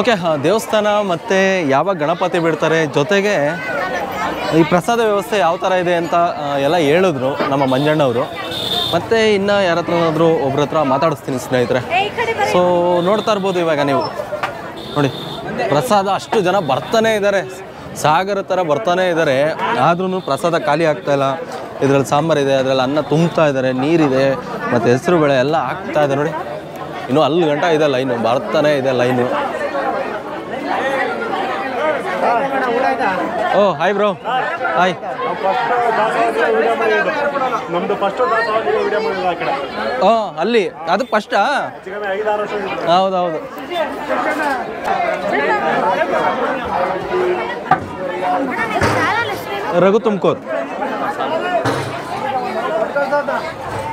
Okay, ದೇವಸ್ಥಾನ ಮತ್ತು ಯಾವಾಗ ಗಣಪತಿ ಬಿಡ್ತಾರೆ, ಜೊತೆಗೆ ಈ ಪ್ರಸಾದ ವ್ಯವಸ್ಥೆ ಯಾವ ಥರ ಇದೆ ಅಂತ ಎಲ್ಲ ಹೇಳಿದ್ರು ನಮ್ಮ ಮಂಜಣ್ಣವರು. ಮತ್ತು ಇನ್ನು ಯಾರ ಹತ್ರನಾದರೂ ಒಬ್ರ ಹತ್ರ ಮಾತಾಡಿಸ್ತೀನಿ ಸ್ನೇಹಿತರೆ. ಸೊ ನೋಡ್ತಾ ಇರ್ಬೋದು ಇವಾಗ ನೀವು ನೋಡಿ, ಪ್ರಸಾದ ಅಷ್ಟು ಜನ ಬರ್ತಾನೆ ಇದ್ದಾರೆ, ಸಾಗರ ಥರ ಬರ್ತಾನೆ ಇದ್ದಾರೆ. ಆದ್ರೂ ಪ್ರಸಾದ ಖಾಲಿ ಆಗ್ತಾಯಿಲ್ಲ. ಇದರಲ್ಲಿ ಸಾಂಬಾರಿದೆ, ಅದರಲ್ಲಿ ಅನ್ನ ತುಂಬ್ತಾ ಇದ್ದಾರೆ, ನೀರಿದೆ ಮತ್ತು ಹೆಸರು ಬೇಳೆ ಎಲ್ಲ ಹಾಕ್ತಾ ಇದೆ ನೋಡಿ. ಇನ್ನೂ ಅಲ್ಲಿ ಗಂಟ ಇದೆ ಲೈನು, ಬರ್ತಾನೆ ಇದೆ ಲೈನು. ಓ ಹಾಯ್ ಬ್ರೋ, ಹಾಯ್. ಅಲ್ಲಿ ಅದು ಫಸ್ಟಾ? ಹೌದೌದು. ರಘು ತುಮಕೂರು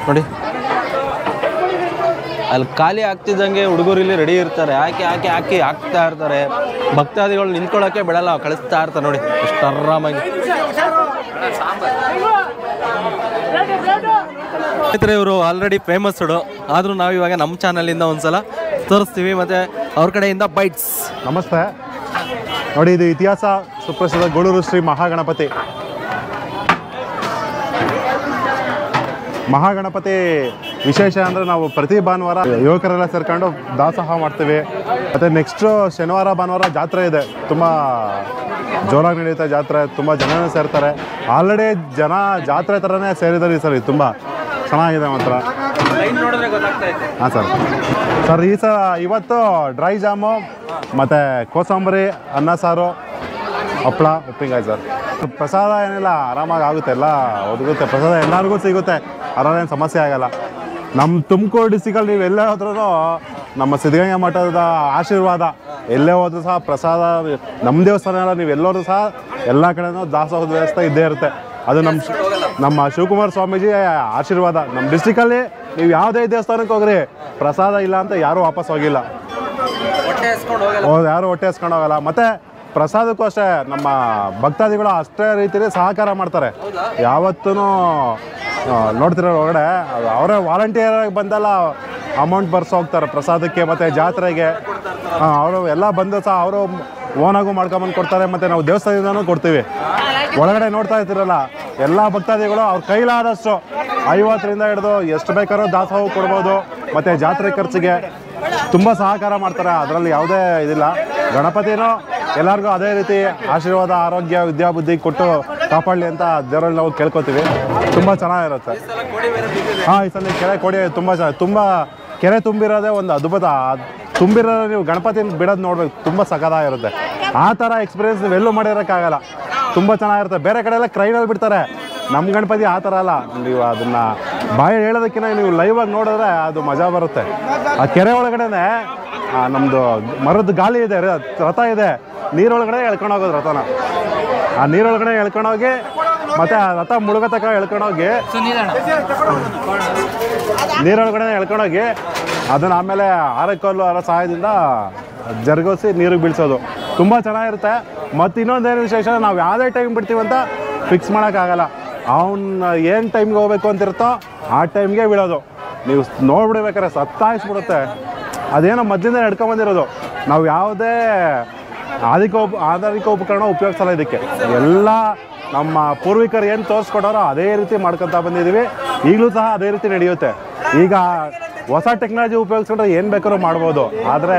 ನೋಡಿ, ಅಲ್ಲಿ ಖಾಲಿ ಆಗ್ತಿದ್ದಂಗೆ ಹುಡುಗರು ಇಲ್ಲಿ ರೆಡಿ ಇರ್ತಾರೆ, ಹಾಕಿ ಹಾಕ್ತಾ ಇರ್ತಾರೆ. ಭಕ್ತಾದಿಗಳು ನಿಂತ್ಕೊಳ್ಳೋಕ್ಕೆ ಬಿಡಲ್ಲ, ಕಳಿಸ್ತಾ ಇರ್ತಾರೆ ನೋಡಿ ಎಷ್ಟು ಆರಾಮಾಗಿ. ಸ್ನೇಹಿತರೆ, ಇವರು ಆಲ್ರೆಡಿ ಫೇಮಸ್ಡು, ಆದರೂ ನಾವು ಇವಾಗ ನಮ್ಮ ಚಾನಲಿಂದ ಒಂದ್ಸಲ ತೋರಿಸ್ತೀವಿ ಮತ್ತು ಅವ್ರ ಕಡೆಯಿಂದ ಬೈಟ್ಸ್. ನಮಸ್ತೆ ನೋಡಿ, ಇದು ಇತಿಹಾಸ ಸುಪ್ರಸಿದ್ಧ ಗೂಳೂರು ಶ್ರೀ ಮಹಾಗಣಪತಿ. ಮಹಾಗಣಪತಿ ವಿಶೇಷ ಅಂದರೆ ನಾವು ಪ್ರತಿ ಭಾನುವಾರ ಯುವಕರೆಲ್ಲ ಸೇರ್ಕೊಂಡು ದಾಸೋಹ ಮಾಡ್ತೀವಿ. ಮತ್ತು ನೆಕ್ಸ್ಟು ಶನಿವಾರ ಭಾನುವಾರ ಜಾತ್ರೆ ಇದೆ, ತುಂಬ ಜೋರಾಗಿ ನಡೆಯುತ್ತೆ ಜಾತ್ರೆ, ತುಂಬ ಜನನೇ ಸೇರ್ತಾರೆ. ಆಲ್ರೆಡಿ ಜನ ಜಾತ್ರೆ ಥರನೇ ಸೇರಿದ್ದಾರೆ ಈ ಸರಿ, ತುಂಬ ಚೆನ್ನಾಗಿದೆ ಮಾತ್ರ. ಹಾಂ ಸರ್ ಈ ಇವತ್ತು ಡ್ರೈ ಜಾಮು ಮತ್ತು ಕೋಸಂಬರಿ, ಅನ್ನ ಸಾರು, ಹಪ್ಪಳ, ಉಪ್ಪಿನಕಾಯಿ ಸರ್. ಪ್ರಸಾದ ಏನಿಲ್ಲ, ಆರಾಮಾಗಿ ಆಗುತ್ತೆ, ಎಲ್ಲ ಒದಗುತ್ತೆ. ಪ್ರಸಾದ ಎಲ್ಲರಿಗೂ ಸಿಗುತ್ತೆ, ಅದೇನು ಸಮಸ್ಯೆ ಆಗಲ್ಲ. ನಮ್ಮ ತುಮಕೂರು ಡಿಸ್ಟಿಕಲ್ಲಿ ನೀವು ಎಲ್ಲೇ ಹೋದ್ರೂ ನಮ್ಮ ಸಿದ್ಧಗಂಗಾ ಮಠದ ಆಶೀರ್ವಾದ, ಎಲ್ಲೇ ಹೋದ್ರೂ ಸಹ ಪ್ರಸಾದ, ನಮ್ಮ ದೇವಸ್ಥಾನ ಎಲ್ಲ ನೀವು ಎಲ್ಲೋದ್ರೂ ಸಹ ಎಲ್ಲ ಕಡೆನೂ ದಾಸೋಹದ ವ್ಯವಸ್ಥೆ ಇದ್ದೇ ಇರುತ್ತೆ. ಅದು ನಮ್ಮ ಶಿವಕುಮಾರ ಸ್ವಾಮೀಜಿ ಆಶೀರ್ವಾದ. ನಮ್ಮ ಡಿಸ್ಟಿಕಲ್ಲಿ ನೀವು ಯಾವುದೇ ದೇವಸ್ಥಾನಕ್ಕೆ ಹೋಗ್ರಿ, ಪ್ರಸಾದ ಇಲ್ಲ ಅಂತ ಯಾರೂ ವಾಪಸ್ ಹೋಗಿಲ್ಲ, ಯಾರು ಹೊಟ್ಟೆ ಹಸ್ಕೊಂಡು ಹೋಗಲ್ಲ. ಮತ್ತು ಪ್ರಸಾದಕ್ಕೂ ಅಷ್ಟೇ ನಮ್ಮ ಭಕ್ತಾದಿಗಳು ಅಷ್ಟೇ ರೀತಿಯಲ್ಲಿ ಸಹಕಾರ ಮಾಡ್ತಾರೆ. ಯಾವತ್ತೂ ನೋಡ್ತಿರೋ ಒಳಗಡೆ ಅವರೇ ವಾಲಂಟಿಯರಾಗಿ ಬಂದೆಲ್ಲ ಅಮೌಂಟ್ ಬರ್ಸಿ ಹೋಗ್ತಾರೆ ಪ್ರಸಾದಕ್ಕೆ ಮತ್ತು ಜಾತ್ರೆಗೆ. ಅವರು ಎಲ್ಲ ಬಂದು ಸಹ ಅವರು ಓನಾಗೂ ಮಾಡ್ಕೊಂಬಂದು ಕೊಡ್ತಾರೆ, ಮತ್ತು ನಾವು ದೇವಸ್ಥಾನದಿಂದನೂ ಕೊಡ್ತೀವಿ. ಒಳಗಡೆ ನೋಡ್ತಾ ಇರ್ತೀರಲ್ಲ, ಎಲ್ಲ ಭಕ್ತಾದಿಗಳು ಅವ್ರ ಕೈಲಾದಷ್ಟು 50ರಿಂದ ಹಿಡಿದು ಎಷ್ಟು ಬೇಕಾದ್ರೂ ದಾಸೋಹ ಕೊಡ್ಬೋದು, ಮತ್ತು ಜಾತ್ರೆ ಖರ್ಚಿಗೆ ತುಂಬ ಸಹಕಾರ ಮಾಡ್ತಾರೆ. ಅದರಲ್ಲಿ ಯಾವುದೇ ಇದಿಲ್ಲ. ಗಣಪತಿನೂ ಎಲ್ಲರಿಗೂ ಅದೇ ರೀತಿ ಆಶೀರ್ವಾದ, ಆರೋಗ್ಯ, ವಿದ್ಯಾಬುದ್ಧಿ ಕೊಟ್ಟು ಕಾಪಾಡಲಿ ಅಂತ ದೇವರಲ್ಲಿ ನಾವು ಕೇಳ್ಕೊತೀವಿ. ತುಂಬ ಚೆನ್ನಾಗಿರುತ್ತೆ. ಈ ಸಲ ಕೆರೆ ಕೊಡಿ ತುಂಬ ಚೆನ್ನಾಗಿ, ತುಂಬ ಕೆರೆ ತುಂಬಿರೋದೇ ಒಂದು ಅದ್ಭುತ. ತುಂಬಿರೋದು ನೀವು ಗಣಪತಿನ ಬಿಡೋದು ನೋಡ್ಬೇಕು, ತುಂಬ ಸಖತ್ತಾಗಿರುತ್ತೆ. ಆ ಥರ ಎಕ್ಸ್ಪೀರಿಯೆನ್ಸ್ ನೀವೆಲ್ಲೂ ಮಾಡಿರೋಕ್ಕಾಗಲ್ಲ, ತುಂಬ ಚೆನ್ನಾಗಿರುತ್ತೆ. ಬೇರೆ ಕಡೆ ಎಲ್ಲ ಕ್ರೈನಲ್ಲಿ ಬಿಡ್ತಾರೆ, ನಮ್ಮ ಗಣಪತಿ ಆ ಥರ ಅಲ್ಲ. ನೀವು ಅದನ್ನು ಬಾಯಿ ಹೇಳೋದಕ್ಕಿಂತ ನೀವು ಲೈವಾಗಿ ನೋಡಿದ್ರೆ ಅದು ಮಜಾ ಬರುತ್ತೆ. ಆ ಕೆರೆ ಒಳಗಡೆನೆ ನಮ್ಮದು ಮರದ ಗಾಲಿ ಇದೆ, ರಥ ಇದೆ, ನೀರೊಳಗಡೆ ಎಳ್ಕೊಂಡೋಗೋದು ರಥನ. ಆ ನೀರೊಳಗಡೆ ಎಳ್ಕೊಂಡೋಗಿ ಮತ್ತು ಆ ರಥ ಮುಳುಗತಕ್ಕ ಎಳ್ಕೊಂಡೋಗಿ ನೀರೊಳಗಡೆ ಎಳ್ಕೊಂಡೋಗಿ ಅದನ್ನು ಆಮೇಲೆ ಆರಕಲ್ಲು ಅರ ಸಹಾಯದಿಂದ ಜರುಗಿಸಿ ನೀರಿಗೆ ಬೀಳ್ಸೋದು. ತುಂಬ ಚೆನ್ನಾಗಿರುತ್ತೆ. ಮತ್ತು ಇನ್ನೊಂದೇನು ವಿಶೇಷ, ನಾವು ಯಾವುದೇ ಟೈಮ್ ಬಿಡ್ತೀವಂತ ಫಿಕ್ಸ್ ಮಾಡೋಕ್ಕಾಗಲ್ಲ. ಅವನು ಏನು ಟೈಮ್ಗೆ ಹೋಗ್ಬೇಕು ಅಂತಿರುತ್ತೋ ಆ ಟೈಮ್ಗೆ ಬೀಳೋದು. ನೀವು ನೋಡ್ಬಿಡ್ಬೇಕಾರೆ ಸತ್ತಾಯಿಸ್ಬಿಡುತ್ತೆ. ಅದೇನೋ ಮೊದಲಿಂದ ನಡ್ಕೊಂಬಂದಿರೋದು. ನಾವು ಯಾವುದೇ ಆಧುನಿಕ ಉಪಕರಣ ಉಪಯೋಗಿಸಲ್ಲ ಇದಕ್ಕೆ. ಎಲ್ಲ ನಮ್ಮ ಪೂರ್ವಿಕರು ಏನು ತೋರಿಸ್ಕೊಡೋರೋ ಅದೇ ರೀತಿ ಮಾಡ್ಕೊತಾ ಬಂದಿದ್ದೀವಿ. ಈಗಲೂ ಸಹ ಅದೇ ರೀತಿ ನಡೆಯುತ್ತೆ. ಈಗ ಹೊಸ ಟೆಕ್ನಾಲಜಿ ಉಪಯೋಗಿಸ್ಕೊಂಡ್ರೆ ಏನು ಬೇಕಾದ್ರೂ ಮಾಡ್ಬೋದು, ಆದರೆ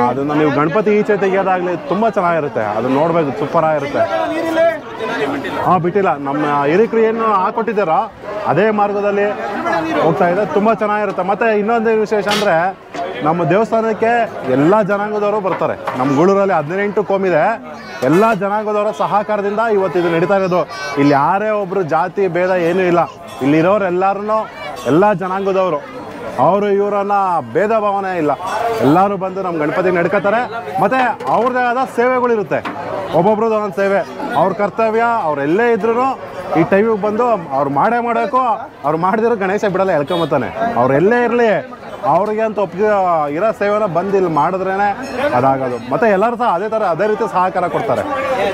ಅದನ್ನು ನೀವು ಗಣಪತಿ ಈಚೆ ತೆಗಿಯೋದಾಗಲಿ ತುಂಬ ಚೆನ್ನಾಗಿರುತ್ತೆ. ಅದನ್ನು ನೋಡಬೇಕು, ಸೂಪರಾಗಿರುತ್ತೆ. ಬಿಟ್ಟಿಲ್ಲ. ನಮ್ಮ ಹಿರಿಕರು ಏನು ಹಾಕೊಟ್ಟಿದ್ದಾರೋ ಅದೇ ಮಾರ್ಗದಲ್ಲಿ ಹೋಗ್ತಾ ಇದೆ, ತುಂಬ ಚೆನ್ನಾಗಿರುತ್ತೆ. ಮತ್ತು ಇನ್ನೊಂದು ವಿಶೇಷ ಅಂದರೆ, ನಮ್ಮ ದೇವಸ್ಥಾನಕ್ಕೆ ಎಲ್ಲ ಜನಾಂಗದವರು ಬರ್ತಾರೆ. ನಮ್ಮ ಗೂಳೂರಲ್ಲಿ 18 ಕೋಮಿದೆ. ಎಲ್ಲ ಜನಾಂಗದವರ ಸಹಕಾರದಿಂದ ಇವತ್ತು ಇದು ನಡೀತಾ ಇರೋದು. ಇಲ್ಲಿ ಯಾರೇ ಒಬ್ಬರು ಜಾತಿ ಭೇದ ಏನೂ ಇಲ್ಲ. ಇಲ್ಲಿರೋರೆಲ್ಲರೂ ಎಲ್ಲ ಜನಾಂಗದವರು, ಅವರು ಇವರನ್ನ ಭೇದ ಭಾವನೆ ಇಲ್ಲ. ಎಲ್ಲರೂ ಬಂದು ನಮ್ಮ ಗಣಪತಿ ನಡ್ಕೋತಾರೆ. ಮತ್ತು ಅವ್ರದ್ದೇ ಆದ ಸೇವೆಗಳಿರುತ್ತೆ, ಒಬ್ಬೊಬ್ರದ್ದು ಒಂದೊಂದು ಸೇವೆ. ಅವ್ರ ಕರ್ತವ್ಯ ಅವರೆಲ್ಲೇ ಇದ್ರೂ ಈ ಟೈಮಿಗೆ ಬಂದು ಅವ್ರು ಮಾಡಬೇಕು. ಅವ್ರು ಮಾಡಿದಿರೋ ಗಣೇಶ ಬಿಡಲ್ಲ, ಎಳ್ಕೊಂಬತ್ತಾನೆ. ಅವರೆಲ್ಲೇ ಇರಲಿ, ಅವ್ರಿಗೆ ಅಂತ ಇರೋ ಸೇವೆನ ಬಂದು ಇಲ್ಲಿ ಮಾಡಿದ್ರೇ ಅದಾಗೋದು. ಮತ್ತು ಎಲ್ಲರೂ ಸಹ ಅದೇ ರೀತಿ ಸಹಕಾರ ಕೊಡ್ತಾರೆ.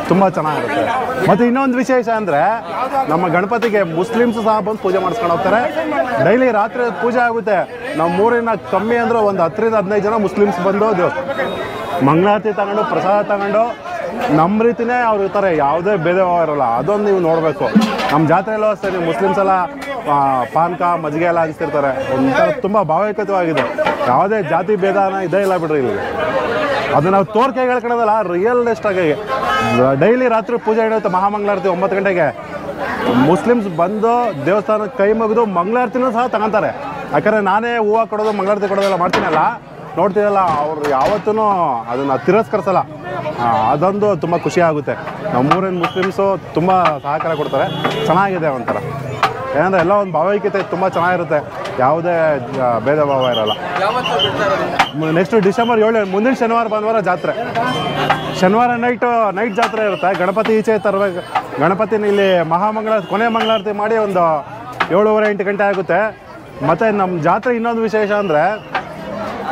ತುಂಬ ಚೆನ್ನಾಗಿರುತ್ತೆ. ಮತ್ತು ಇನ್ನೊಂದು ವಿಶೇಷ ಅಂದರೆ, ನಮ್ಮ ಗಣಪತಿಗೆ ಮುಸ್ಲಿಮ್ಸ್ ಸಹ ಬಂದು ಪೂಜೆ ಮಾಡಿಸ್ಕೊಂಡು ಹೋಗ್ತಾರೆ. ಡೈಲಿ ರಾತ್ರಿ ಪೂಜೆ ಆಗುತ್ತೆ. ನಮ್ಮ ಊರಿನ ಕಮ್ಮಿ ಅಂದರೆ ಒಂದು 10ರಿಂದ 15 ಜನ ಮುಸ್ಲಿಮ್ಸ್ ಬಂದು ಮಂಗಳಾರತಿ ತಗೊಂಡು ಪ್ರಸಾದ ತಗೊಂಡು ನಮ್ಮ ರೀತಿಯೇ ಅವ್ರು ಇರ್ತಾರೆ, ಯಾವುದೇ ಭೇದ ಭಾವ ಇರೋಲ್ಲ. ಅದೊಂದು ನೀವು ನೋಡಬೇಕು. ನಮ್ಮ ಜಾತ್ರೆಯಲ್ಲೂ ಅಷ್ಟೇ, ನೀವು ಮುಸ್ಲಿಮ್ಸ್ ಎಲ್ಲ ಪಾನಕ ಮಜ್ಜಿಗೆ ಎಲ್ಲ ಹಂಚ್ತಿರ್ತಾರೆ. ಒಂಥರ ತುಂಬ ಭಾವೈಕ್ಯತೆಯಾಗಿದೆ. ಯಾವುದೇ ಜಾತಿ ಭೇದನ ಇದೇ ಇಲ್ಲ ಬಿಡ್ರಿ ಇಲ್ಲಿ. ಅದು ನಾವು ತೋರ್ಕೆಗೆ ಹೇಳ್ಕೊಳೋದಲ್ಲ, ರಿಯಲ್ ಆಗಿ ಡೈಲಿ ರಾತ್ರಿ ಪೂಜೆ ನಡೆಯುತ್ತೆ. ಮಹಾಮಂಗಳಾರತಿ 9 ಗಂಟೆಗೆ ಮುಸ್ಲಿಮ್ಸ್ ಬಂದು ದೇವಸ್ಥಾನಕ್ಕೆ ಕೈ ಮುಗಿದು ಮಂಗಳಾರತಿನೂ ಸಹ ತಗೊತಾರೆ. ಯಾಕಂದರೆ ನಾನೇ ಹೂವು ಕೊಡೋದು ಮಂಗಳಾರತಿ ಕೊಡೋದೆಲ್ಲ ಮಾಡ್ತೀನಲ್ಲ, ನೋಡ್ತೀನಲ್ಲ, ಅವ್ರು ಯಾವತ್ತೂ ಅದನ್ನು ತಿರಸ್ಕರಿಸಲ್ಲ. ಅದೊಂದು ತುಂಬ ಖುಷಿ ಆಗುತ್ತೆ. ನಮ್ಮೂರಿನ ಮುಸ್ಲಿಮ್ಸು ತುಂಬ ಸಹಕಾರ ಕೊಡ್ತಾರೆ. ಚೆನ್ನಾಗಿದೆ ಒಂಥರ. ಏನಂದರೆ ಎಲ್ಲ ಒಂದು ಭಾವೈಕ್ಯತೆ ತುಂಬ ಚೆನ್ನಾಗಿರುತ್ತೆ. ಯಾವುದೇ ಭೇದ ಭಾವ ಇರೋಲ್ಲ. ನೆಕ್ಸ್ಟ್ ಡಿಸೆಂಬರ್ 7 ಮುಂದಿನ ಶನಿವಾರ ಭಾನುವಾರ ಜಾತ್ರೆ. ಶನಿವಾರ ನೈಟ್ ಜಾತ್ರೆ ಇರುತ್ತೆ. ಗಣಪತಿ ಈಚೆ ತರಬೇಕು. ಗಣಪತಿನ ಇಲ್ಲಿ ಕೊನೆ ಮಂಗಳಾರತಿ ಮಾಡಿ ಒಂದು 7:30-8 ಗಂಟೆ ಆಗುತ್ತೆ. ಮತ್ತು ನಮ್ಮ ಜಾತ್ರೆ ಇನ್ನೊಂದು ವಿಶೇಷ ಅಂದರೆ,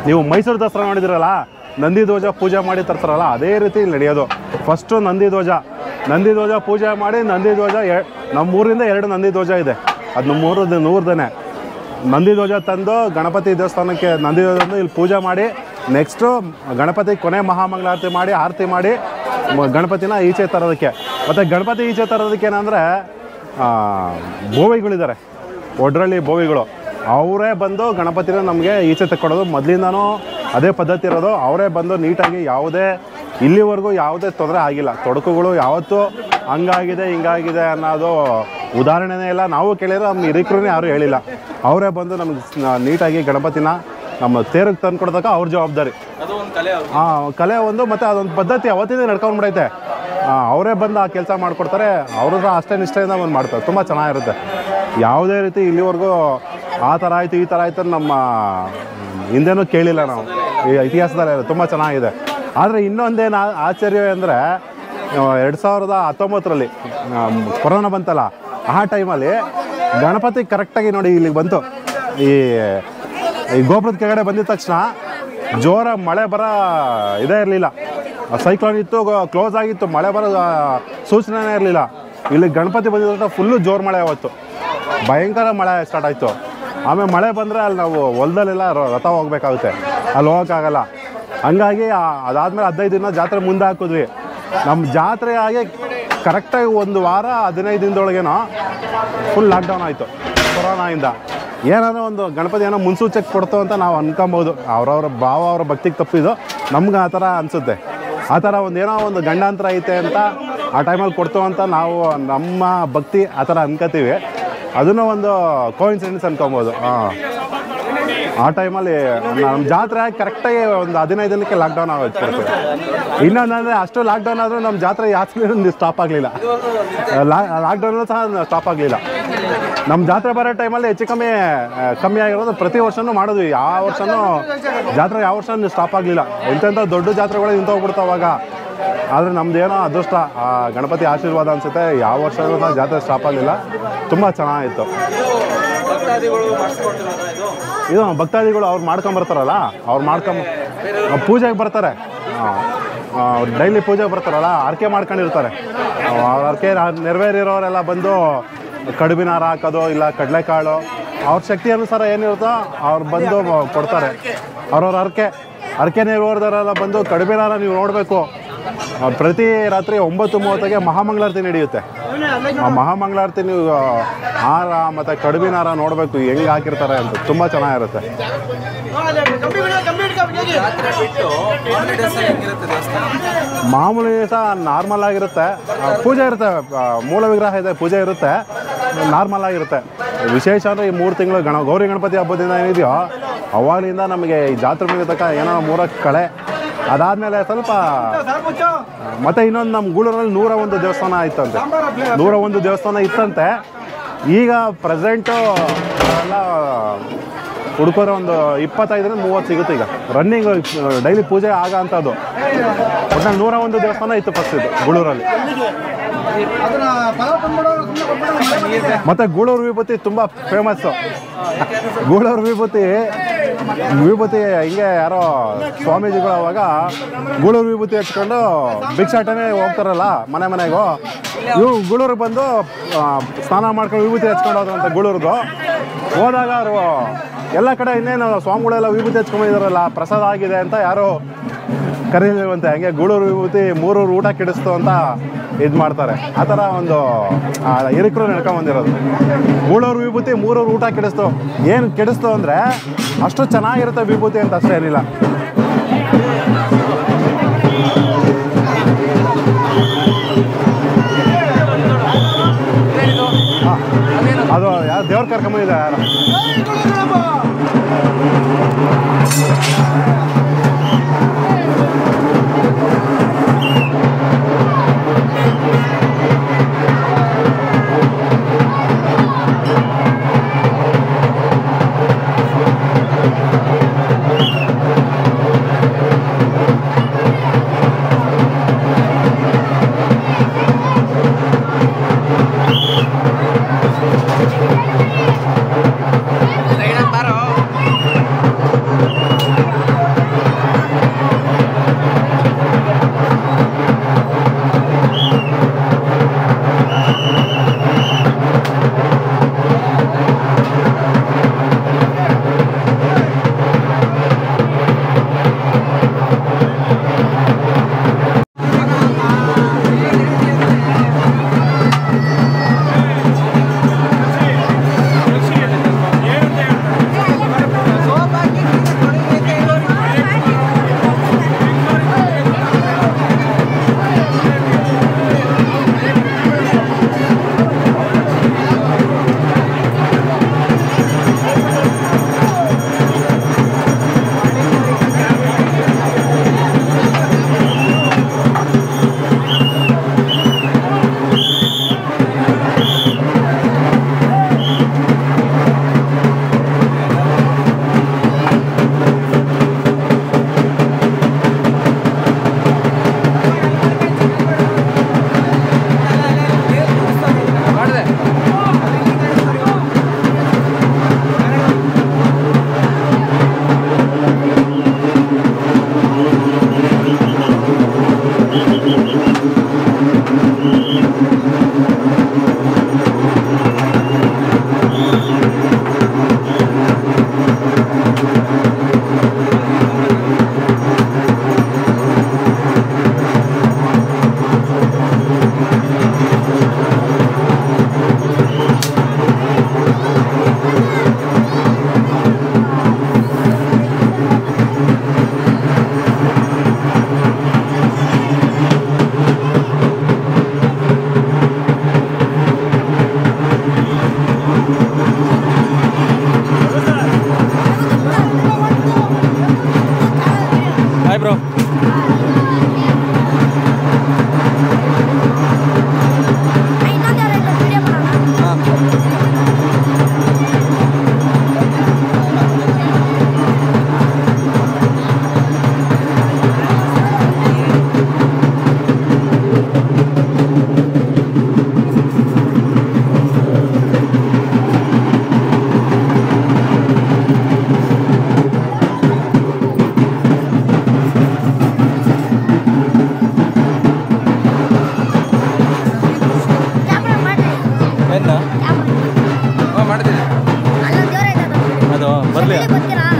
ನೀವು ಮೈಸೂರು ದಸರಾ ನೋಡಿದಿರಲ್ಲ, ನಂದಿ ಧ್ವಜ ಪೂಜೆ ಮಾಡಿ ತರ್ತಾರಲ್ಲ, ಅದೇ ರೀತಿ ಇಲ್ಲಿ ನಡೆಯೋದು. ಫಸ್ಟು ನಂದಿ ಧ್ವಜ ಪೂಜೆ ಮಾಡಿ, ನಂದಿ ಧ್ವಜ ನಮ್ಮೂರಿಂದ 2 ನಂದಿ ಧ್ವಜ ಇದೆ. ಅದು ನಮ್ಮೂರದೇ ನಂದಿ ಧ್ವಜ ತಂದು ಗಣಪತಿ ದೇವಸ್ಥಾನಕ್ಕೆ ನಂದಿ ಧ್ವಜ ತಂದು ಇಲ್ಲಿ ಪೂಜೆ ಮಾಡಿ, ನೆಕ್ಸ್ಟು ಗಣಪತಿ ಕೊನೆ ಮಹಾಮಂಗಳಾರತಿ ಮಾಡಿ ಆರತಿ ಮಾಡಿ ಗಣಪತಿನ ಈಚೆ ತರೋದಕ್ಕೆ. ಮತ್ತು ಗಣಪತಿ ಈಚೆ ತರೋದಕ್ಕೆ ಏನಂದರೆ, ಬೋವಿಗಳಿದ್ದಾರೆ, ಒಡ್ರಳ್ಳಿ ಬೋವಿಗಳು, ಅವರೇ ಬಂದು ಗಣಪತಿನ ನಮಗೆ ಈಚೆ ತಕ್ಕೊಡೋದು. ಮೊದಲಿಂದನೂ ಅದೇ ಪದ್ಧತಿ ಇರೋದು. ಅವರೇ ಬಂದು ನೀಟಾಗಿ ಇಲ್ಲಿವರೆಗೂ ಯಾವುದೇ ತೊಂದರೆ ಆಗಿಲ್ಲ. ತೊಡಕುಗಳು ಯಾವತ್ತೂ ಹಂಗಾಗಿದೆ ಹಿಂಗಾಗಿದೆ ಅನ್ನೋದು ಉದಾಹರಣೆನೇ ಇಲ್ಲ. ನಾವು ಕೇಳಿರೋ ನಮ್ಮ ಹಿರಿಕರು ಯಾರೂ ಹೇಳಿಲ್ಲ. ಅವರೇ ಬಂದು ನಮ್ಗೆ ನೀಟಾಗಿ ಗಣಪತಿನ ನಮ್ಮ ತೇರಿಗೆ ತಂದು ಕೊಡೋದಕ್ಕೆ ಅವ್ರ ಜವಾಬ್ದಾರಿ. ಕಲೆ ಒಂದು, ಮತ್ತು ಅದೊಂದು ಪದ್ಧತಿ ಅವತ್ತಿಂದ ನಡ್ಕೊಂಡ್ಬಿಡೈತೆ. ಅವರೇ ಬಂದು ಆ ಕೆಲಸ ಮಾಡಿಕೊಡ್ತಾರೆ. ಅವರು ಸಹ ಅಷ್ಟೇ ನಿಷ್ಠೆಯಿಂದ ಒಂದು ಮಾಡ್ತಾರೆ. ತುಂಬ ಚೆನ್ನಾಗಿರುತ್ತೆ. ಯಾವುದೇ ರೀತಿ ಇಲ್ಲಿವರೆಗೂ ಆ ಥರ ಆಯಿತು ಈ ಥರ ಆಯಿತು ನಮ್ಮ ಹಿಂದೆನೂ ಕೇಳಿಲ್ಲ ನಾವು. ಈ ಇತಿಹಾಸದಲ್ಲಿ ತುಂಬ ಚೆನ್ನಾಗಿದೆ. ಆದರೆ ಇನ್ನೊಂದೇನು ಆಶ್ಚರ್ಯ ಅಂದರೆ, 2019ರಲ್ಲಿ ಕೊರೋನಾ ಬಂತಲ್ಲ, ಆ ಟೈಮಲ್ಲಿ ಗಣಪತಿ ಕರೆಕ್ಟಾಗಿ ನೋಡಿ ಇಲ್ಲಿಗೆ ಬಂತು. ಈ ಗೋಪುರದ ಕೆಳಗಡೆ ಬಂದಿದ ತಕ್ಷಣ ಜೋರ ಮಳೆ ಇದೇ ಇರಲಿಲ್ಲ. ಸೈಕ್ಲೋನ್ ಇತ್ತು, ಕ್ಲೋಸ್ ಆಗಿತ್ತು, ಮಳೆ ಬರೋ ಸೂಚನೆನೇ ಇರಲಿಲ್ಲ. ಇಲ್ಲಿ ಗಣಪತಿ ಬಂದಿದ್ದ ಫುಲ್ಲು ಜೋರು ಮಳೆ ಅವತ್ತು, ಭಯಂಕರ ಮಳೆ ಸ್ಟಾರ್ಟ್ ಆಯಿತು. ಆಮೇಲೆ ಮಳೆ ಬಂದರೆ ಅಲ್ಲಿ ನಾವು ಹೊಲದಲ್ಲೆಲ್ಲ ರಥ ಹೋಗ್ಬೇಕಾಗುತ್ತೆ, ಅಲ್ಲಿ ಹೋಗೋಕ್ಕಾಗಲ್ಲ. ಹಂಗಾಗಿ ಅದಾದಮೇಲೆ 15 ದಿನ ಜಾತ್ರೆ ಮುಂದೆ ಹಾಕಿದ್ವಿ. ನಮ್ಮ ಜಾತ್ರೆ ಆಗಿ ಕರೆಕ್ಟಾಗಿ 1 ವಾರ 15 ದಿನದೊಳಗೇನೋ ಫುಲ್ ಲಾಕ್ಡೌನ್ ಆಯಿತು ಕೊರೋನಾಯಿಂದ. ಏನಾದರೂ ಒಂದು ಗಣಪತಿ ಏನೋ ಮುನ್ಸೂಚನೆ ಕೊಡ್ತು ಅಂತ ನಾವು ಅನ್ಕೊಬೋದು. ಅವ್ರವ್ರ ಭಾವ ಅವ್ರ ಭಕ್ತಿಗೆ ತಪ್ಪಿದ್ದು, ನಮ್ಗೆ ಆ ಥರ ಅನಿಸುತ್ತೆ. ಆ ಥರ ಏನೋ ಒಂದು ಗಂಡಾಂತರ ಐತೆ ಅಂತ ಆ ಟೈಮಲ್ಲಿ ಕೊಡ್ತು ಅಂತ ನಾವು ನಮ್ಮ ಭಕ್ತಿ ಆ ಥರ ಅನ್ಕೋತೀವಿ. ಅದನ್ನು ಒಂದು ಕೋಇನ್ಸಿಡೆನ್ಸ್ ಅನ್ಕೊಬೋದು. ಆ ಟೈಮಲ್ಲಿ ನಮ್ಮ ಜಾತ್ರೆ ಕರೆಕ್ಟಾಗಿ ಒಂದು 15 ದಿನಕ್ಕೆ ಲಾಕ್ಡೌನ್ ಆಗೋಯ್ತು. ಇನ್ನೊಂದಂದರೆ, ಅಷ್ಟು ಲಾಕ್ಡೌನ್ ಆದರೂ ನಮ್ಮ ಜಾತ್ರೆ ಯಾಕೆ ಸ್ಟಾಪ್ ಆಗಲಿಲ್ಲ. ಲಾಕ್ಡೌನಲ್ಲೂ ಸಹ ಸ್ಟಾಪ್ ಆಗಲಿಲ್ಲ. ನಮ್ಮ ಜಾತ್ರೆ ಬರೋ ಟೈಮಲ್ಲಿ ಹೆಚ್ಚು ಕಮ್ಮಿ ಆಗಿರೋದು. ಪ್ರತಿ ವರ್ಷವೂ ಮಾಡಿದ್ವಿ. ಯಾವ ವರ್ಷವೂ ಜಾತ್ರೆ ಯಾವ ವರ್ಷ ಸ್ಟಾಪ್ ಆಗಲಿಲ್ಲ. ಇಂಥ ದೊಡ್ಡ ಜಾತ್ರೆಗಳು ನಿಂತೋಗ್ಬಿಡ್ತಾವಾಗ. ಆದರೆ ನಮ್ಮದೇನೋ ಅದೃಷ್ಟ, ಆ ಗಣಪತಿ ಆಶೀರ್ವಾದ ಅನಿಸುತ್ತೆ. ಯಾವ ವರ್ಷವೂ ಸಹ ಜಾತ್ರೆ ಸ್ಟಾಪ್ ಆಗಲಿಲ್ಲ. ತುಂಬ ಚೆನ್ನಾಗಿತ್ತು. ಇದು ಭಕ್ತಾದಿಗಳು ಅವ್ರು ಮಾಡ್ಕೊಂಬರ್ತಾರಲ್ಲ, ಪೂಜೆಗೆ ಬರ್ತಾರೆ. ಡೈಲಿ ಪೂಜೆಗೆ ಬರ್ತಾರಲ್ಲ, ಹರಕೆ ಮಾಡ್ಕೊಂಡಿರ್ತಾರೆ. ಅವ್ರ ಹರಕೆ ನೆರವೇರಿರೋರೆಲ್ಲ ಬಂದು ಕಡುಬಿನ ಹಾರ ಹಾಕೋದು, ಇಲ್ಲ ಕಡಲೆಕಾಳು, ಅವ್ರ ಶಕ್ತಿ ಅನುಸಾರ ಏನಿರುತ್ತೋ ಅವ್ರು ಬಂದು ಕೊಡ್ತಾರೆ. ಅವ್ರವ್ರ ಹರಕೆ ನೆರವೇರಿದವರೆಲ್ಲ ಬಂದು ಕಡುಬಿನ ಹಾರ ನೀವು ನೋಡಬೇಕು. ಪ್ರತಿ ರಾತ್ರಿ 9:30ಗೆ ಮಹಾಮಂಗಳಾರತಿ ನಡೆಯುತ್ತೆ. ಆ ಮಹಾಮಂಗಳಾರತಿ ನೀವು ಹಾರ ಮತ್ತು ಕಡುಬಿನ ಹಾರ ನೋಡಬೇಕು, ಹೆಂಗೆ ಹಾಕಿರ್ತಾರೆ ಅಂತ. ತುಂಬ ಚೆನ್ನಾಗಿರುತ್ತೆ. ಮಾಮೂಲಿ ಸಹ ನಾರ್ಮಲ್ ಆಗಿರುತ್ತೆ. ಪೂಜೆ ಇರುತ್ತೆ, ಮೂಲ ವಿಗ್ರಹ ಇದೆ, ಪೂಜೆ ಇರುತ್ತೆ, ನಾರ್ಮಲ್ ಆಗಿರುತ್ತೆ. ವಿಶೇಷ ಅಂದರೆ ಈ 3 ತಿಂಗಳು ಗೌರಿ ಗಣಪತಿ ಹಬ್ಬದಿಂದ ಏನಿದೆಯೋ ಅವಾಗಲಿಂದ ನಮಗೆ ಈ ಜಾತ್ರೆ ಮುಗಿತಕ್ಕ ಏನೋ 3 ಕಳೆ. ಅದಾದಮೇಲೆ ಸ್ವಲ್ಪ ಮತ್ತು ಇನ್ನೊಂದು ನಮ್ಮ ಗೂಳೂರಲ್ಲಿ 101 ದೇವಸ್ಥಾನ ಆಯ್ತಂತೆ. 101 ದೇವಸ್ಥಾನ ಇತ್ತಂತೆ. ಈಗ ಪ್ರೆಸೆಂಟು ಎಲ್ಲ ಹುಡುಕೋರೆ ಒಂದು 25-30 ಸಿಗುತ್ತೆ. ಈಗ ರನ್ನಿಂಗ್ ಡೈಲಿ ಪೂಜೆ ಆಗೋ ಅಂಥದ್ದು. ಒಟ್ಟು 101 ದೇವಸ್ಥಾನ ಇತ್ತು ಫಸ್ಟ್ ಇದು ಗೂಳೂರಲ್ಲಿ. ಮತ್ತು ಗೂಳೂರು ವಿಭೂತಿ ತುಂಬ ಫೇಮಸ್ಸು. ಗೂಳೂರು ವಿಭೂತಿ ಹಿಂಗೆ ಯಾರೋ ಸ್ವಾಮೀಜಿಗಳು ಅವಾಗ ಗೂಳೂರು ವಿಭೂತಿ ಹಚ್ಕೊಂಡು ಭಿಕ್ಷಾಟನೆ ಹೋಗ್ತಾರಲ್ಲ ಮನೆಗೂ, ಇವು ಗೂಳೂರಿಗೆ ಬಂದು ಸ್ನಾನ ಮಾಡ್ಕೊಂಡು ವಿಭೂತಿ ಹಚ್ಕೊಂಡು ಹೋದ್ರಂತೆ. ಗೂಳೂರ್ದು ಹೋದಾಗ ಅವರು ಎಲ್ಲ ಕಡೆ ಇನ್ನೇನು ಸ್ವಾಮಿಗಳೆಲ್ಲ ವಿಭೂತಿ ಹಚ್ಕೊಂಡಿದಾರಲ್ಲ, ಪ್ರಸಾದ ಆಗಿದೆ ಅಂತ ಯಾರೋ ಕರೀಲಿಲ್ವಂತೆ, ಹಂಗೆ ಗೂಳೂರು ವಿಭೂತಿ ಮೂರೂರು ಊಟ ಕೆಡಿಸ್ತು ಅಂತ ಇದು ಮಾಡ್ತಾರೆ. ಆ ಥರ ಒಂದು ಹಿರಿಕರು ನಡ್ಕೊಂಬಂದಿರೋದು. ಗೂಳೂರು ವಿಭೂತಿ ಮೂರೂರು ಊಟ ಕೆಡಿಸ್ತು. ಏನು ಕೆಡಿಸ್ತು ಅಂದರೆ ಅಷ್ಟು ಚೆನ್ನಾಗಿರುತ್ತೆ ವಿಭೂತಿ ಅಂತ ಅಷ್ಟೇ ಏನಿಲ್ಲ. ಅದು ಯಾರು ದೇವ್ರ ಕರ್ಕೊಂಬಂದಿದ್ದಾರೆ ಯಾರು.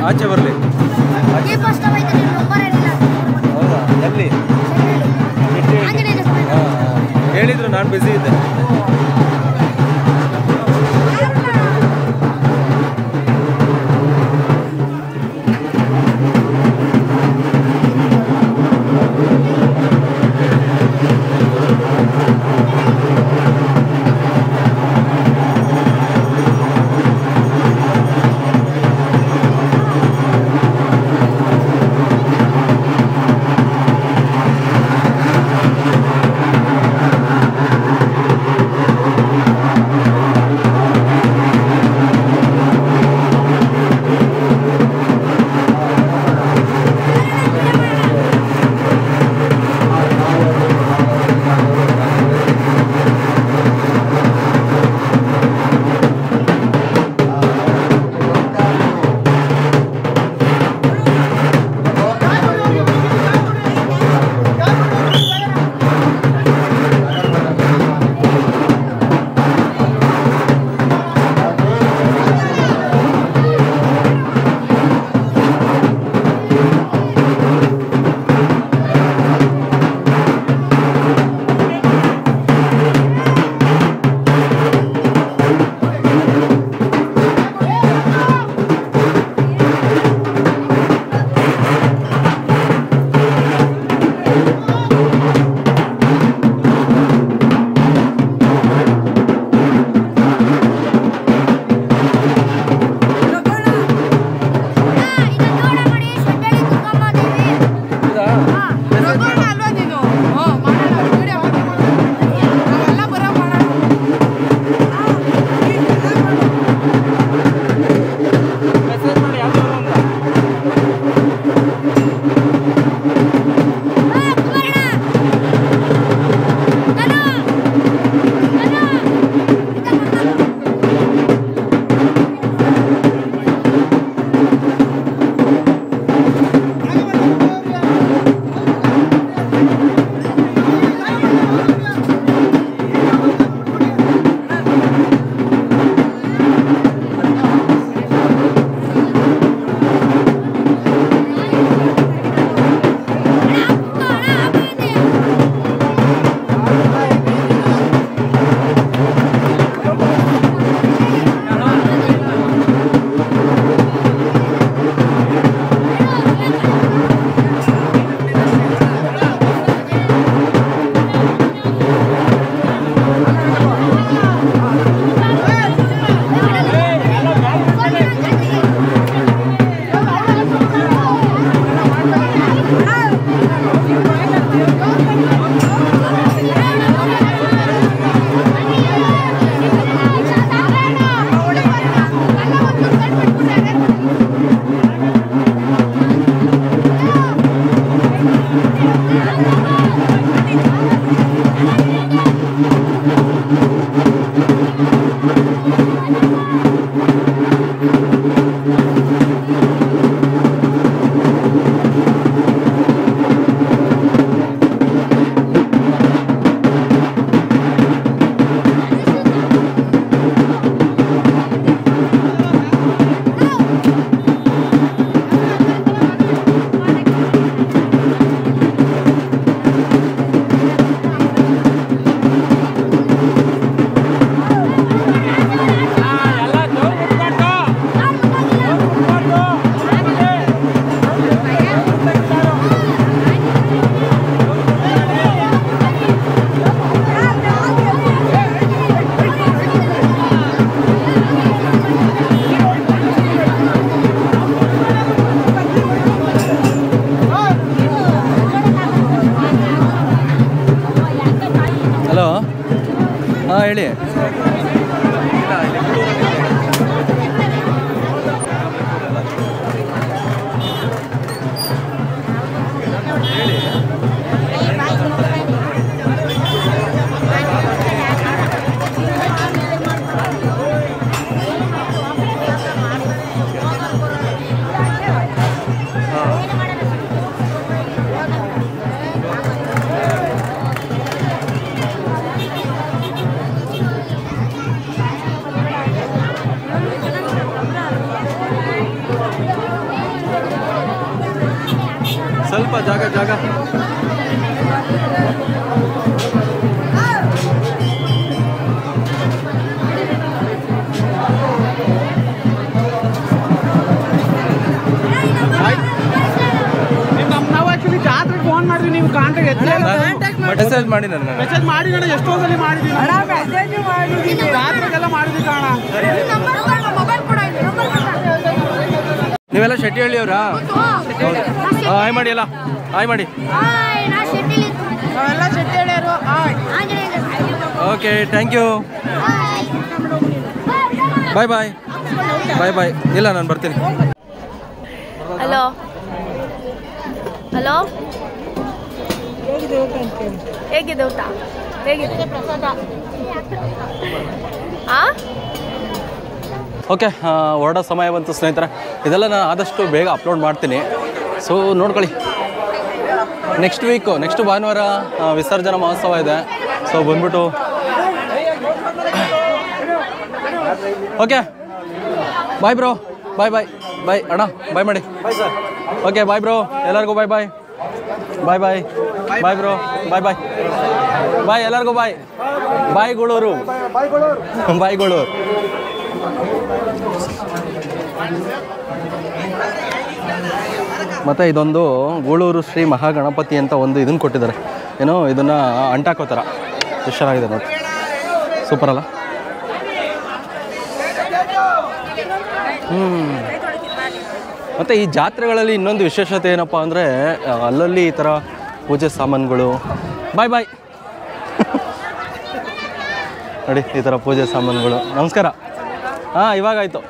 ಆಚೆ ಬರಲಿ. ಹೌದಾ, ಎಲ್ಲಿ ಹೇಳಿದ್ರು, ನಾನು ಬ್ಯುಸಿ ಇದ್ದೆ. ಹಲೋ, ಹಾಂ ಹೇಳಿ. ಸ್ವಲ್ಪ ಜಾಗ ನಾವು ಆಕ್ಚುಲಿ ಜಾತ್ರೆಗೆ ಫೋನ್ ಮಾಡಿದ್ವಿ, ನೀವು ಮೆಸೇಜ್ ಮಾಡಿ ನನಗೆ ಮೆಸೇಜ್ ಮಾಡಿ ಕಣ, ಎಷ್ಟೊಂದಲ್ಲಿ ಮಾಡಿದ್ವಿ, ಜಾತ್ರೆಗೆಲ್ಲ ಮಾಡಿದ್ವಿ ಕಾಣ. ನೀವೆಲ್ಲ ಶೆಟ್ಟಿಹಳ್ಳಿಯವರಾ? ಹಾಯ್ ಮಾಡಿ, ಎಲ್ಲ ಹಾಯ್ ಮಾಡಿ. ನಾವೆಲ್ಲ ಶೆಟ್ಟಿಹಳ್ಳಿಯವರು. Okay, thank you. Bye bye bye bye. ಇಲ್ಲ, ನಾನು ಬರ್ತೀನಿ. ಹಲೋ ಹಲೋ, ಹೇಗಿದೆ ಊಟ? ಹೇಗಿದೆ ಪ್ರಸಾದ? ಓಕೆ, ಹೊರಡೋ ಸಮಯ ಬಂತು ಸ್ನೇಹಿತರೆ. ಇದೆಲ್ಲ ನಾನು ಆದಷ್ಟು ಬೇಗ ಅಪ್ಲೋಡ್ ಮಾಡ್ತೀನಿ, ಸೊ ನೋಡ್ಕೊಳ್ಳಿ. ನೆಕ್ಸ್ಟ್ ಭಾನುವಾರ ವಿಸರ್ಜನಾ ಮಹೋತ್ಸವ ಇದೆ, ಸೊ ಬಂದ್ಬಿಟ್ಟು. Okay, bye bro. ಬಾಯ್ ಬಾಯ್ ಬಾಯ್ ಅಣ್ಣ, ಬಾಯ್ ಮಾಡಿ. ಓಕೆ, ಬಾಯ್ ಬ್ರೋ, ಎಲ್ಲರಿಗೂ ಬಾಯ್ bye bye bye bye bro, ಬಾಯ್ ಬಾಯ್ ಬಾಯ್ ಎಲ್ಲರಿಗೂ ಬಾಯ್. ಬಾಯ್ಗಳೂರು, ಬಾಯ್ಗಳೂರು. ಮತ್ತು ಇದೊಂದು ಗೂಳೂರು ಶ್ರೀ ಮಹಾಗಣಪತಿ ಅಂತ ಒಂದು ಇದನ್ನು ಕೊಟ್ಟಿದ್ದಾರೆ, ಏನೋ ಇದನ್ನು ಅಂಟಾಕೋ ಥರ. ಎಷ್ಟು ಚೆನ್ನಾಗಿದೆ ನೋಡಿ, ಸೂಪರ್ ಅಲ್ಲ? ಮತ್ತು ಈ ಜಾತ್ರೆಗಳಲ್ಲಿ ಇನ್ನೊಂದು ವಿಶೇಷತೆ ಏನಪ್ಪ ಅಂದರೆ, ಅಲ್ಲಲ್ಲಿ ಈ ಥರ ಪೂಜೆ ಸಾಮಾನುಗಳು. ಬಾಯ್ ಬಾಯ್ ನೋಡಿ, ಈ ಥರ ಪೂಜೆ ಸಾಮಾನುಗಳು. ನಮಸ್ಕಾರ. ಹಾಂ, ಇವಾಗಾಯಿತು.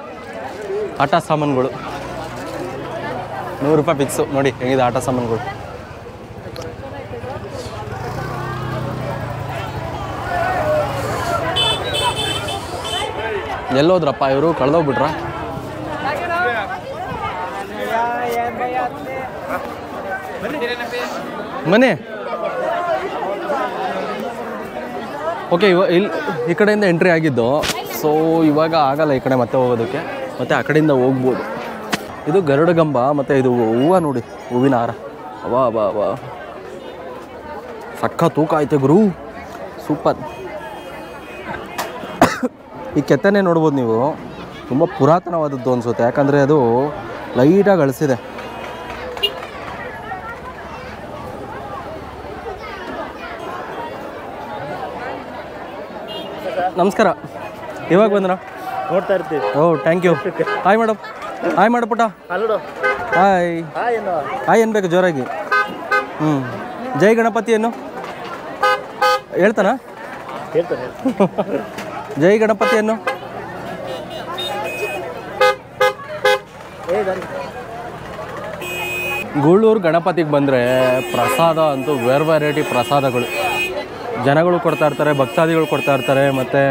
ಆಟ ಸಾಮಾನುಗಳು 100 ರೂಪಾಯಿ ಫಿಕ್ಸು. ನೋಡಿ ಹೆಂಗಿದೆ ಆಟ ಸಾಮಾನುಗಳು. ಎಲ್ಲೋದ್ರಪ್ಪ ಇವರು? ಕಳೆದೋಗ್ಬಿಟ್ರ? ಮನೆ ಓಕೆ. ಈ ಕಡೆಯಿಂದ ಎಂಟ್ರಿ ಆಗಿದ್ದು, ಸೊ ಇವಾಗ ಆಗಲ್ಲ ಈ ಕಡೆ ಮತ್ತೆ ಹೋಗೋದಕ್ಕೆ, ಮತ್ತು ಆ ಕಡೆಯಿಂದ ಹೋಗ್ಬೋದು. ಇದು ಗರುಡಗಂಬ, ಮತ್ತು ಇದು ಹೂವು ನೋಡಿ, ಹೂವಿನ ಹಾರ. ಅವಾ ಅವಾ ಅವಾ, ಸಕ್ಕ ತೂಕ ಐತೆ ಗುರು, ಸೂಪರ್. ಈ ಕೆತ್ತನೆ ನೋಡ್ಬೋದು ನೀವು, ತುಂಬ ಪುರಾತನವಾದದ್ದು ಅನಿಸುತ್ತೆ, ಯಾಕಂದರೆ ಅದು ಲೈಟಾಗಿ ಅಳಿಸಿದೆ. ನಮಸ್ಕಾರ. ಇವಾಗ ಬಂದ್ರ? ನೋಡ್ತಾ ಇರ್ತೀವಿ. Oh, thank you. Hi madam. Hi ಮಾಡು ಪುಟ್ಟ. ಹಾಯ್ ಹಾಯ್ ಅನ್ಬೇಕು ಜೋರಾಗಿ. ಜೈ ಗಣಪತಿಯನ್ನು ಹೇಳ್ತಾನ ಜೈ ಗಣಪತಿಯನ್ನು ಗೂಳೂರು ಗಣಪತಿಗೆ ಬಂದರೆ ಪ್ರಸಾದ ಅಂತೂ ವೆರೈಟಿ ಪ್ರಸಾದಗಳು ಜನಗಳು ಕೊಡ್ತಾ ಇರ್ತಾರೆ, ಭಕ್ತಾದಿಗಳು ಕೊಡ್ತಾ ಇರ್ತಾರೆ, ಮತ್ತು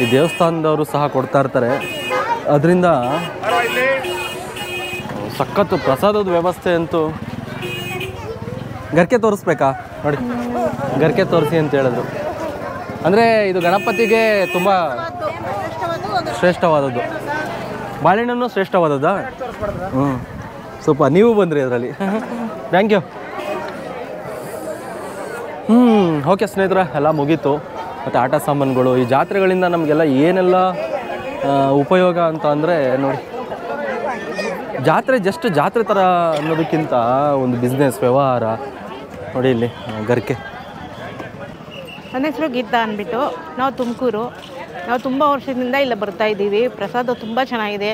ಈ ದೇವಸ್ಥಾನದವರು ಸಹ ಕೊಡ್ತಾ ಇರ್ತಾರೆ. ಅದರಿಂದ ಸಖತ್ತು ಪ್ರಸಾದದ ವ್ಯವಸ್ಥೆ ಅಂತೂ. ಗರ್ಕೆ ತೋರಿಸ್ಬೇಕಾ ನೋಡಿ, ಗರ್ಕೆ ತೋರಿಸಿ ಅಂತ ಹೇಳಿದ್ರು. ಅಂದರೆ ಇದು ಗಣಪತಿಗೆ ತುಂಬ ಶ್ರೇಷ್ಠವಾದದ್ದು. ಬಾಳೆಹಣ್ಣು ಶ್ರೇಷ್ಠವಾದದ್ದಾ? ಹ್ಞೂ, ಸ್ವಲ್ಪ ನೀವು ಬಂದ್ರಿ ಅದರಲ್ಲಿ. Thank you. ಓಕೆ ಸ್ನೇಹಿತರೆ, ಎಲ್ಲ ಮುಗೀತು. ಮತ್ತು ಆಟ ಸಾಮಾನುಗಳು, ಈ ಜಾತ್ರೆಗಳಿಂದ ನಮಗೆಲ್ಲ ಏನೆಲ್ಲ ಉಪಯೋಗ ಅಂತ ಅಂದರೆ ನೋಡಿ, ಜಾತ್ರೆ ಜಸ್ಟ್ ಜಾತ್ರೆ ಥರ ಅನ್ನೋದಕ್ಕಿಂತ ಒಂದು ಬಿಸ್ನೆಸ್ ವ್ಯವಹಾರ ನೋಡಿ. ಇಲ್ಲಿ ಗರ್ಕೆ. ನನ್ನ ಹೆಸರು ಗೀತಾ ಅಂದ್ಬಿಟ್ಟು, ನಾವು ತುಮಕೂರು. ನಾವು ತುಂಬ ವರ್ಷದಿಂದ ಇಲ್ಲ ಬರ್ತಾ ಇದ್ದೀವಿ. ಪ್ರಸಾದ ತುಂಬ ಚೆನ್ನಾಗಿದೆ,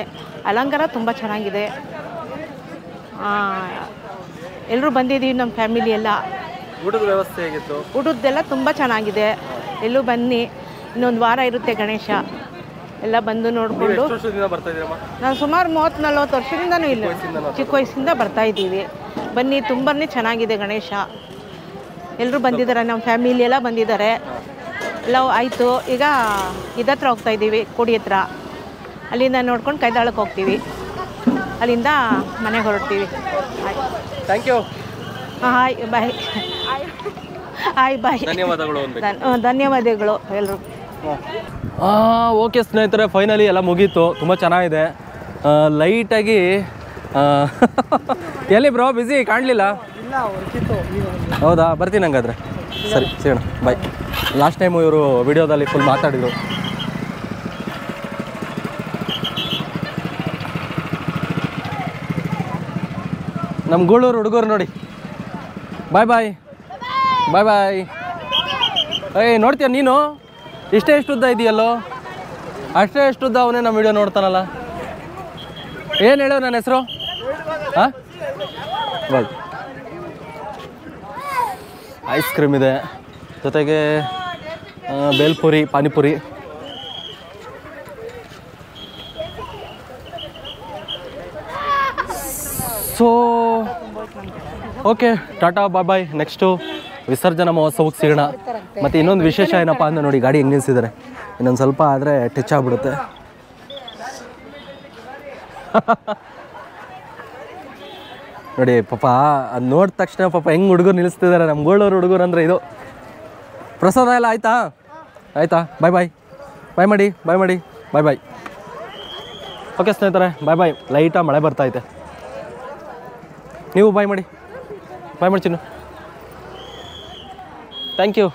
ಅಲಂಕಾರ ತುಂಬ ಚೆನ್ನಾಗಿದೆ. ಎಲ್ಲರೂ ಬಂದಿದ್ದೀವಿ, ನಮ್ಮ ಫ್ಯಾಮಿಲಿ ಎಲ್ಲ. ಊಟದ ವ್ಯವಸ್ಥೆ ಹೇಗಿತ್ತು? ಊಟದ್ದೆಲ್ಲ ತುಂಬ ಚೆನ್ನಾಗಿದೆ. ಎಲ್ಲೂ ಬನ್ನಿ, ಇನ್ನೊಂದು ವಾರ ಇರುತ್ತೆ ಗಣೇಶ. ಎಲ್ಲ ಬಂದು ನೋಡಿಕೊಂಡು. ನಾನು ಸುಮಾರು 30-40 ವರ್ಷದಿಂದನೂ ಇಲ್ಲ, ಚಿಕ್ಕ ವಯಸ್ಸಿಂದ ಬರ್ತಾ ಇದ್ದೀವಿ. ಬನ್ನಿ, ತುಂಬಾ ಚೆನ್ನಾಗಿದೆ ಗಣೇಶ. ಎಲ್ಲರೂ ಬಂದಿದ್ದಾರೆ, ನಮ್ಮ ಫ್ಯಾಮಿಲಿ ಎಲ್ಲ ಬಂದಿದ್ದಾರೆ. ಎಲ್ಲ ಆಯಿತು. ಈಗ ಇದತ್ರ ಹೋಗ್ತಾ ಇದ್ದೀವಿ, ಕೋಡಿ ಹತ್ರ. ಅಲ್ಲಿಂದ ನೋಡ್ಕೊಂಡು ಕೈದಾಳಕ್ಕೆ ಹೋಗ್ತೀವಿ, ಅಲ್ಲಿಂದ ಮನೆಗೆ ಹೊರಡ್ತೀವಿ. Thank you. Hi bye. Hi bye. ಧನ್ಯವಾದಗಳು. ಧನ್ಯವಾದಗಳು ಎಲ್ಲರೂ. ಓಕೆ ಸ್ನೇಹಿತರೆ, ಫೈನಲಿ ಎಲ್ಲ ಮುಗೀತು. ತುಂಬ ಚೆನ್ನಾಗಿದೆ. ಲೈಟಾಗಿ ಎಲ್ಲಿ ಬ್ರೋ ಬ್ಯುಸಿ ಕಾಣಲಿಲ್ಲ? ಹೌದಾ, ಬರ್ತೀನಿ ಹಂಗಾದ್ರೆ. ಸರಿ ಸಿಗೋಣ, ಬಾಯ್. ಲಾಸ್ಟ್ ಟೈಮು ಇವರು ವಿಡಿಯೋದಲ್ಲಿ ಫುಲ್ ಮಾತಾಡಿದರು. ನಮ್ಮ ಗೂಳೂರು ಹುಡುಗರು ನೋಡಿ. ಬಾಯ್ ಬಾಯ್ ಬಾಯ್ ಬಾಯ್. ಏಯ್, ನೋಡ್ತೀಯ ನೀನು? ಇಷ್ಟೇ ಉದ್ದ ಇದೆಯಲ್ಲೋ? ಅಷ್ಟೇ ಉದ್ದ ಅವನೇ ನಮ್ಮ ವಿಡಿಯೋ ನೋಡ್ತಾನಲ್ಲ. ಏನು ಹೇಳೋ ನನ್ನ ಹೆಸರು? ಹಾಂ, ಬಟ್ ಐಸ್ ಕ್ರೀಮ್ ಇದೆ, ಜೊತೆಗೆ ಬೇಲ್ಪುರಿ, ಪಾನಿಪುರಿ. ಸೊ ಓಕೆ, ಟಾಟಾ, ಬಾಯ್ ಬಾಯ್. ನೆಕ್ಸ್ಟು ವಿಸರ್ಜನಾ ಮಹೋತ್ಸವಕ್ಕೆ ಸಿಗೋಣ. ಮತ್ತು ಇನ್ನೊಂದು ವಿಶೇಷ ಏನಪ್ಪ ಅಂದರೆ ನೋಡಿ, ಗಾಡಿ ಹೆಂಗೆ ನಿಲ್ಸಿದ್ದಾರೆ. ಇನ್ನೊಂದು ಸ್ವಲ್ಪ ಆದರೆ ಟಚ್ ಆಗಿಬಿಡುತ್ತೆ. ನೋಡಿ ಪಾಪ, ಅದು ನೋಡಿದ ತಕ್ಷಣ ಪಾಪ ಹೆಂಗೆ ಹುಡುಗರು ನಿಲ್ಲಿಸ್ತಿದ್ದಾರೆ. ನಮ್ಮ ಗೋಳೂರು ಹುಡುಗರು ಅಂದರೆ ಇದು. ಪ್ರಸಾದ ಎಲ್ಲ ಆಯಿತಾ? ಆಯಿತಾ? ಬಾಯ್ ಬಾಯ್. ಬಾಯ್ ಮಾಡಿ, ಬಾಯ್ ಮಾಡಿ, ಬಾಯ್ ಬಾಯ್. ಓಕೆ ಸ್ನೇಹಿತರೆ, ಬಾಯ್ ಬಾಯ್. ಲೈಟಾಗಿ ಮಳೆ ಬರ್ತೈತೆ. ನೀವು ಬಾಯ್ ಮಾಡಿ, ಬಾಯ್ ಮಾಡಿ ಚಿನ್ನು. Thank you.